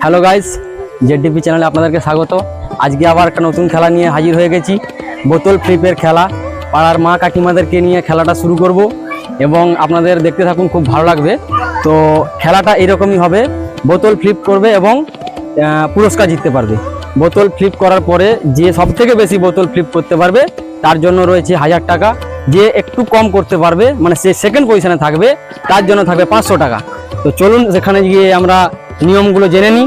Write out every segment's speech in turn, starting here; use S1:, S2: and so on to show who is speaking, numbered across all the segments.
S1: Hello guys, জেডডিপি চ্যানেলে আপনাদেরকে স্বাগত। আজকে আবার একটা নতুন খেলা নিয়ে হাজির হয়ে গেছি। বোতল ফ্লিপের খেলা। পাড়ার মা কাকিমাদেরকে নিয়ে খেলাটা শুরু করব এবং আপনাদের দেখতে থাকুন, খুব ভালো লাগবে। তো খেলাটা এরকমই হবে, বোতল ফ্লিপ করবে এবং পুরস্কার জিততে পারবে। বোতল ফ্লিপ করার পরে যে সবথেকে বেশি বোতল ফ্লিপ করতে পারবে তার জন্য রয়েছে 1000 টাকা। যে একটু কম করতে পারবে, মানে সে সেকেন্ড পজিশনে থাকবে, তার জন্য থাকবে 500 টাকা। তো চলুন সেখানে গিয়ে আমরা নিয়মগুলো জেনে নিই।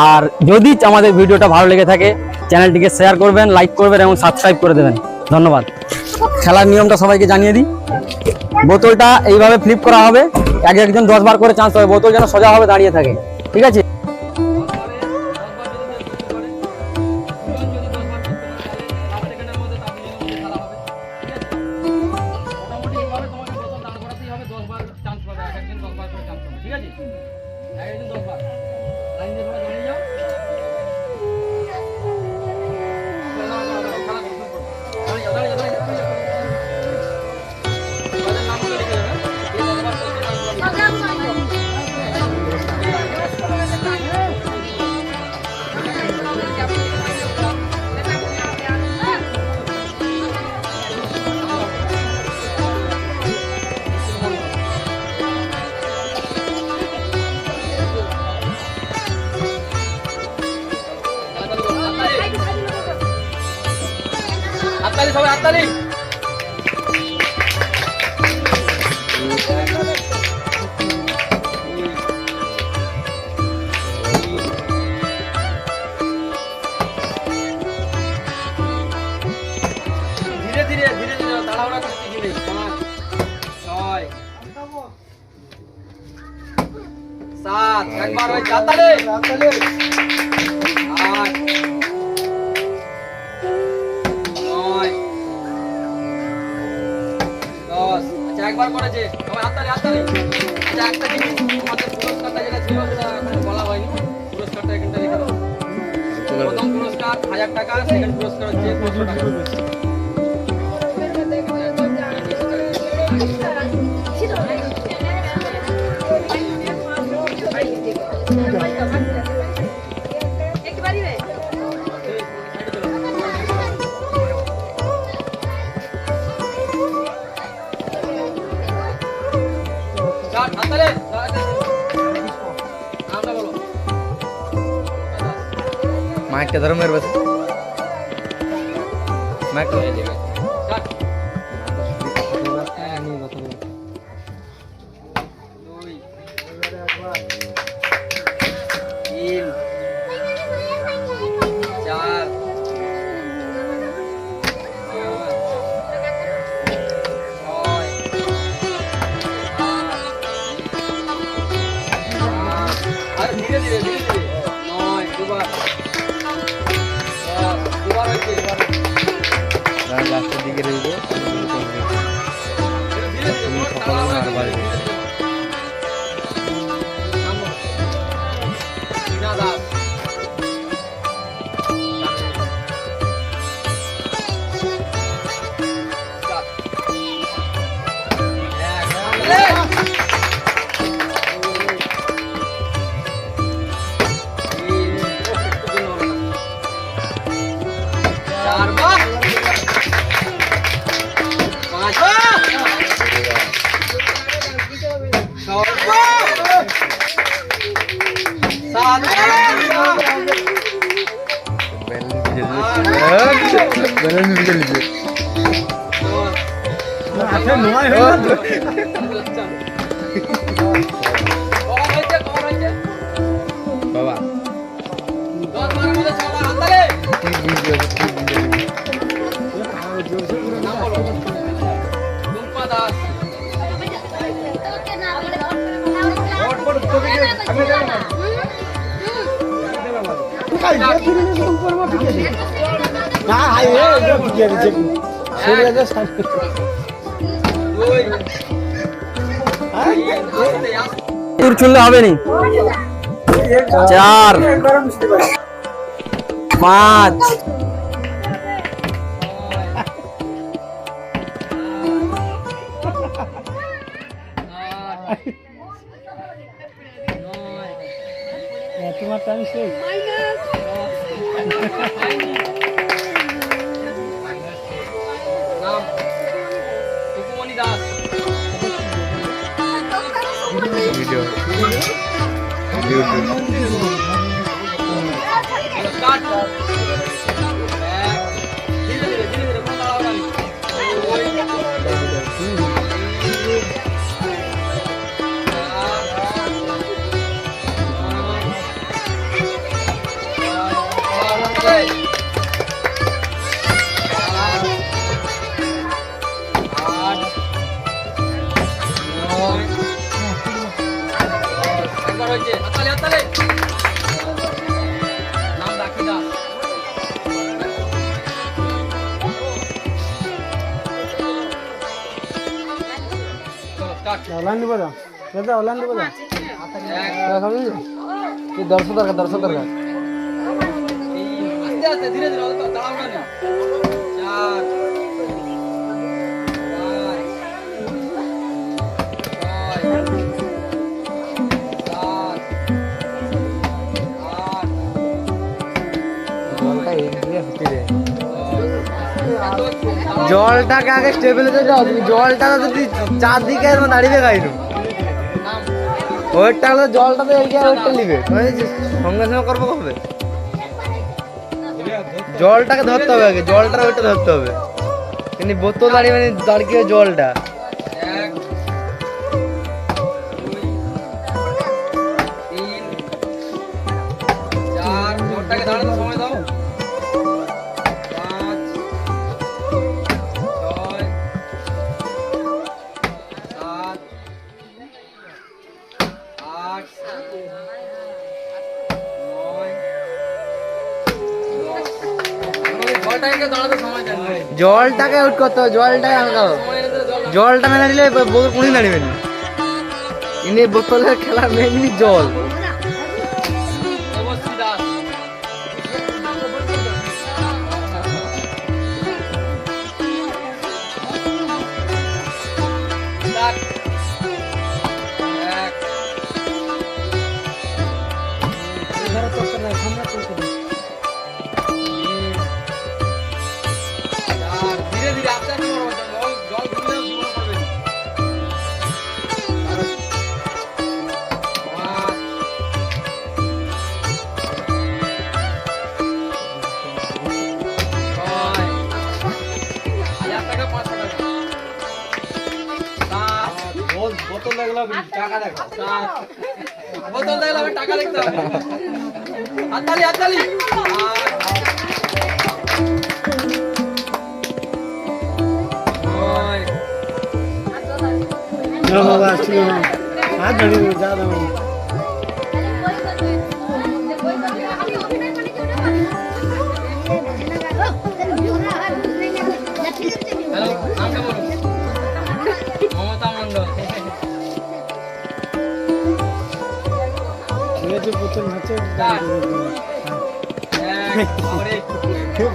S1: আর যদি আমাদের ভিডিওটা ভালো লেগে থাকে চ্যানেলটিকে শেয়ার করবেন, লাইক করবেন এবং সাবস্ক্রাইব করে দেবেন। ধন্যবাদ। খেলার নিয়মটা সবাইকে জানিয়ে দিই। বোতলটা এইভাবে ফ্লিপ করা হবে, একজন 10 বার করে চান্স হবে। বোতল যেন সোজাভাবে দাঁড়িয়ে থাকে, ঠিক আছে? সবাই হাততালি। ধীরে ধীরে ধীরে ধীরে তাড়াহুড়া করতে গেলে 5 6 7 একবার ওই হাততালি হাততালি 8 একবার করেছে সবাই হাততালি হাততালি। আচ্ছা, একটা জিনিস, আমাদের পুরস্কারটা যেটা ছিল সেটা বলা হয়নি। পুরস্কারটা এখানটা লিখে দাও। প্রথম পুরস্কার 1000 টাকা, সেকেন্ড পুরস্কার হচ্ছে 500 টাকা।
S2: মাইকটা ধরো মেরে বসে মাইকটা
S1: ধীরে ধীরে ধীরে ধীরে 9 দুবার দুবার হয়েছে।
S2: লাস্টের দিকে রইব আর বাড়বে। বাবা
S1: চললে হবে নি। 4 5 10
S3: তোমারটা আমি সেই
S1: নাম টুকুমণি দাস।
S2: Video
S1: start. ধীরে ধীরে ধীরে ধীরে, কোনো তাড়াহুড়া নেই। একবার হয়েছে, হাততালি হাততালি। নাম রাখি দাস। চলো স্টার্ট।
S3: অনলাইন দিব দাও দাদা অনলাইন দিব দাও
S1: এক,
S3: দর্শক দরকার দর্শক দরকার
S1: আস্তে আস্তে ধীরে ধীরে, অত তাড়াহুড়া নেই। 4
S2: জলটাকে আগে স্টেবিলাইজার দাও, তুমি জলটা যদি চারদিকে এরকম দাঁড়িয়ে খাইনো ওয়েটটা হলে জলটা তো এই ওয়েটটা নিবে সঙ্গে সঙ্গে করবো কবে? জলটাকে ধরতে হবে আগে, জলটার ওয়েটটা ধরতে হবে। কিন্তু বোতল দাঁড়িয়ে মানে দাঁড়িয়ে জলটা
S1: 1 2 3 4 জোরটাকে দাঁড়াতে সময় দাও। 5 6 7 8 9 জলটাকে দাঁড়াতে সময় দেন।
S2: জলটাকে আউট করতে হবে, জলটাকে আনকাও।
S1: সময় এনে জল
S2: জলটা না দাঁড়িয়ে বোতল কোনদিন দাঁড়িয়ে নি। ইনি বোতলের খেলার মেন জিনিস জল।
S1: দেবশ্রী দাস। স্টার্ট। 1
S3: ধরো চক্কর নাই সামনে চক্কর নাই
S1: 4 ধীরে ধীরে আস্তে আস্তে করো। জল জল ঘুরলে জীবন পড়বে। 5
S3: বোতল লাগলো টাকা দেখো
S1: 7 বোতল দেখলে আমি টাকা দেখতে হবে। হাততালি হাততালি। 8 9
S3: না বাবা আসছিল না হাত ধরে যা দাও
S1: হ্যালো, নামটা বলুন। মমতা মণ্ডল।
S3: এই যে বোতল হচ্ছে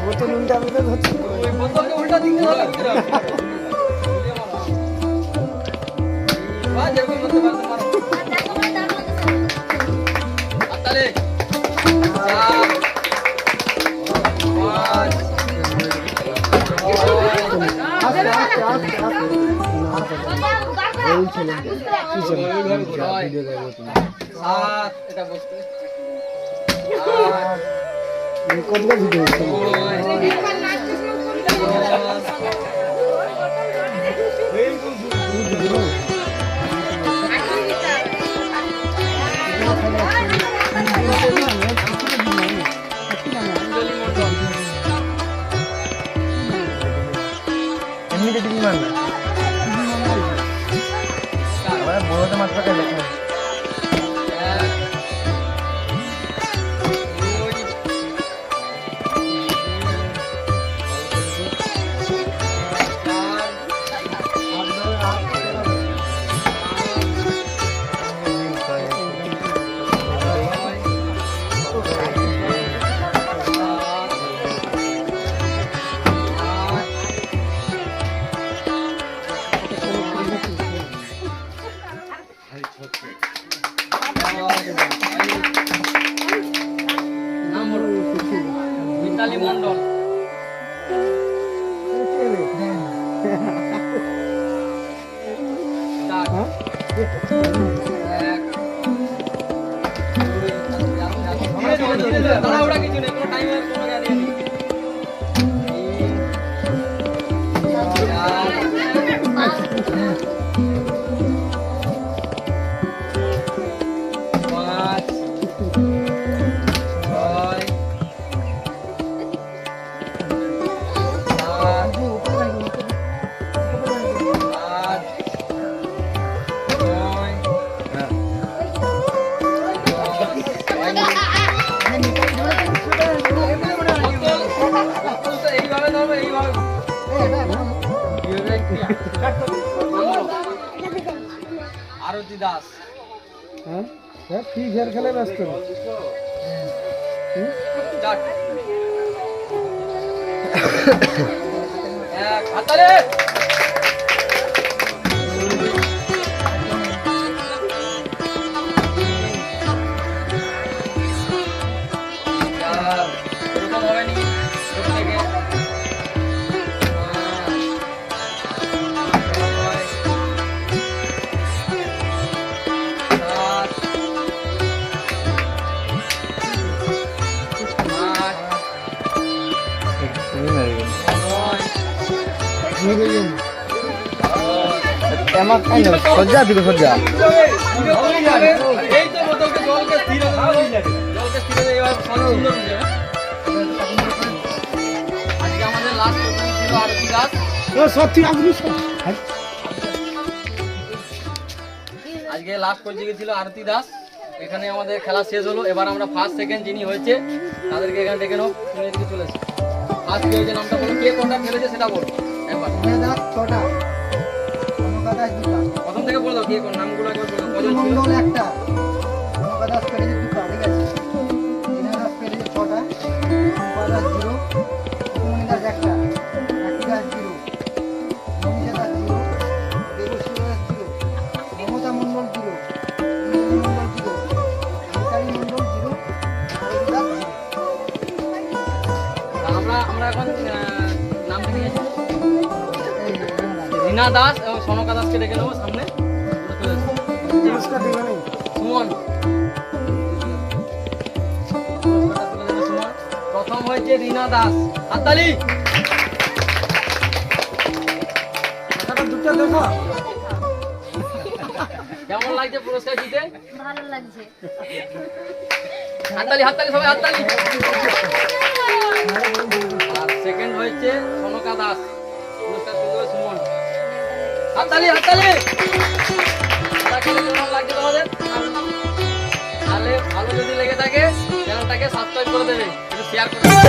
S3: বোতল উল্টা উল্টা হচ্ছে
S1: ওই বোতলকে উল্টা দিকে ধরো, দিকে ধরো। বাহ, যেরকম করতে পারছো মারো। হাততালি। 4 5
S3: আস্তে আস্তে আস্তে আস্তে এই ছেলে কি ছেলে ভিডিও দেখো তুমি
S1: 7 এটা বসতে 8
S3: কতটা ভিডিও হচ্ছে
S1: 9 অঞ্জলি মণ্ডল।
S2: এমনিতে টিভি মান না আবার বড়তে মাত্র খেলে
S1: 1 2 3 মিতালি মণ্ডল। চার, এক, তাড়াহুড়া কিছু নেই, কোনো টাইমের কোনো ইয়ে নেই। পাঁচ, ছয়, সাত, আট, নয়, এইভাবে ধরবো, এইভাবে আরতি দাস।
S3: হ্যাঁ ফ্রি ফায়ার খেলে ব্যস্ত
S1: চার, এক, হাততালি। চার, এরকম হবে নি, এরকম থেকে।
S2: সজ্জা দিকে সজ্জা
S1: এই তো বোতলকে জলকে স্থির জলকে স্থির এইভাবে সুন্দর হয়ে যাবে। আজকে আমাদের লাস্ট ছিল আরতি দাস।
S3: সত্যি আপনি
S1: আজকে লাস্ট পর্যায়ে ছিল আরতি দাস। এখানে আমাদের খেলা শেষ হলো। এবার আমরা ফার্স্ট সেকেন্ড যিনি হয়েছে তাদেরকে এখানে ডেকে নেব। তুমি এদিকে চলে এসো। ফার্স্ট কে হয়েছে নামটা বলো, কে কোনটা ফেলেছে সেটা বলো একবার। প্রথম থেকে বলে দাও কে কোন নামগুলো একবার বলো, কজন ছিল?
S3: একটা দাস পেরেছে দুটো, ঠিক আছে। দাস পেরেছে 6টা, দাস 0, দাস একটা, দাস 0, মনীষা দাস 0, দেবশ্রী দাস 0, মমতা মণ্ডল 0, মণ্ডল 0, মিতালি মণ্ডল 0, আরতি দাস 0।
S1: আমরা এখন নাম থেকে রীনা দাস এবং সনকা দাসকে ডেকে নেবো সামনে।
S3: পুরস্কার দেবে না।
S1: সুমন, প্রথম হয়েছে রীনা দাস, হাততালি।
S3: দুটো দেখো
S1: কেমন লাগছে পুরস্কার জিতে?
S4: ভালো লাগছে।
S1: হাততালি, হাততালি, সবাই হাততালি। আর সেকেন্ড হয়েছে সনকা দাস, পুরস্কার পেয়েছে সুমন। হাততালি, হাততালি। কেমন লাগছে তোমাদের? তাহলে ভালো যদি লেগে থাকে চ্যানেলটাকে সাবস্ক্রাইব করে দেবে, শেয়ার করে দেবে।